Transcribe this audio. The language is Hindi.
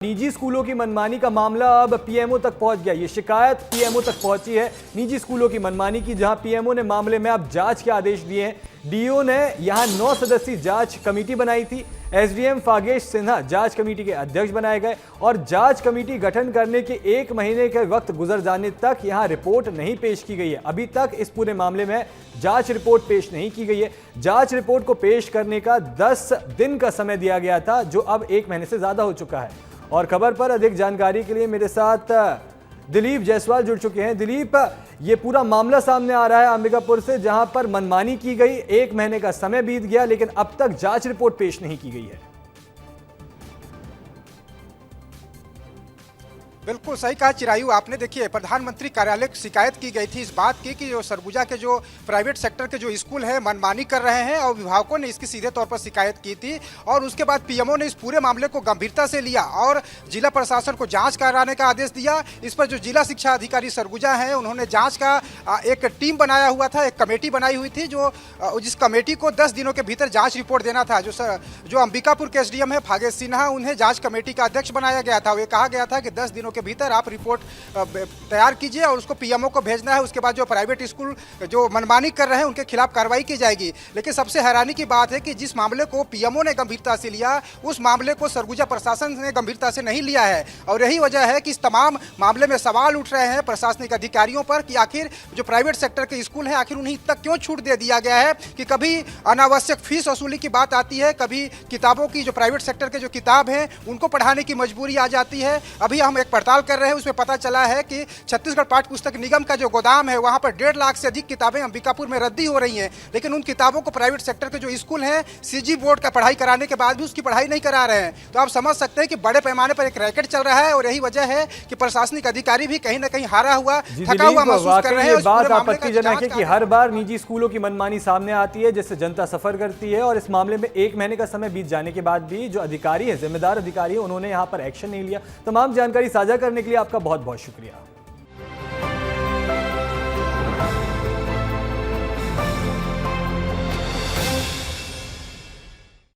निजी स्कूलों की मनमानी का मामला अब पीएमओ तक पहुंच गया। ये शिकायत पीएमओ तक पहुंची है निजी स्कूलों की मनमानी की, जहां पीएमओ ने मामले में अब जांच के आदेश दिए हैं। डीओ ने यहां 9 सदस्यीय जांच कमेटी बनाई थी। एसडीएम फागेश सिन्हा जांच कमेटी के अध्यक्ष बनाए गए और जांच कमेटी गठन करने के 1 महीने के वक्त गुजर जाने तक यहां रिपोर्ट नहीं पेश की गई है। अभी तक इस पूरे मामले में जांच रिपोर्ट पेश नहीं की गई है। जांच रिपोर्ट को पेश करने का 10 दिन का समय दिया गया था, जो अब 1 महीने से ज्यादा हो चुका है। और खबर पर अधिक जानकारी के लिए मेरे साथ दिलीप जायसवाल जुड़ चुके हैं। दिलीप, ये पूरा मामला सामने आ रहा है अंबिकापुर से, जहां पर मनमानी की गई, 1 महीने का समय बीत गया, लेकिन अब तक जांच रिपोर्ट पेश नहीं की गई है। बिल्कुल सही कहा चिरायु आपने। देखिए, प्रधानमंत्री कार्यालय को शिकायत की गई थी इस बात की कि जो सरगुजा के जो प्राइवेट सेक्टर के जो स्कूल हैं मनमानी कर रहे हैं, और अभिभावकों ने इसकी सीधे तौर पर शिकायत की थी। और उसके बाद पीएमओ ने इस पूरे मामले को गंभीरता से लिया और जिला प्रशासन को जांच कराने का आदेश दिया। इस पर जो जिला शिक्षा अधिकारी सरगुजा हैं, उन्होंने जांच का एक टीम बनाया हुआ था, एक कमेटी बनाई हुई थी, जिस कमेटी को 10 दिनों के भीतर जाँच रिपोर्ट देना था। जो अंबिकापुर के एसडीएम है फागेश सिन्हा, उन्हें जाँच कमेटी का अध्यक्ष बनाया गया था। ये कहा गया था कि 10 दिनों के भीतर आप रिपोर्ट तैयार कीजिए और उसको पीएमओ को भेजना है। उसके बाद जो प्राइवेट स्कूल जो मनमानी कर रहे हैं उनके खिलाफ कार्रवाई की जाएगी। लेकिन सबसे हैरानी की बात है कि जिस मामले को पीएमओ ने गंभीरता से लिया, उस मामले को सरगुजा प्रशासन ने गंभीरता से नहीं लिया है। और यही वजह है कि इस तमाम मामले में सवाल उठ रहे हैं प्रशासनिक अधिकारियों पर कि आखिर जो प्राइवेट सेक्टर के स्कूल हैं, आखिर उन्हें तक क्यों छूट दे दिया गया है कि कभी अनावश्यक फीस वसूली की बात आती है, कभी किताबों की जो प्राइवेट सेक्टर के जो किताब हैं उनको पढ़ाने की मजबूरी आ जाती है। अभी हम एक पड़ताल कर रहे हैं, उसमें पता चला है कि छत्तीसगढ़ पाठ्य पुस्तक निगम का जो गोदाम है, वहां पर 1.5 लाख से अधिक किताबें अंबिकापुर में रद्दी हो रही हैं। लेकिन उन किताबों को प्राइवेट सेक्टर के जो स्कूल हैं सीजी बोर्ड का पढ़ाई कराने के बाद भी उसकी पढ़ाई नहीं करा रहे हैं। तो आप समझ सकते हैं कि बड़े पैमाने पर एक रैकेट चल रहा है। और यही वजह है कि प्रशासनिक अधिकारी भी कहीं ना कहीं हारा हुआ, थका हुआ महसूस कर रहे हैं। बात आपत्तिजनक है कि हर बार निजी स्कूलों की मनमानी सामने आती है, जिससे जनता सफर करती है। और इस मामले में 1 महीने का समय बीत जाने के बाद भी जो अधिकारी है, जिम्मेदार अधिकारी है, उन्होंने यहाँ पर एक्शन नहीं लिया। तमाम जानकारी साझा करने के लिए आपका बहुत बहुत शुक्रिया।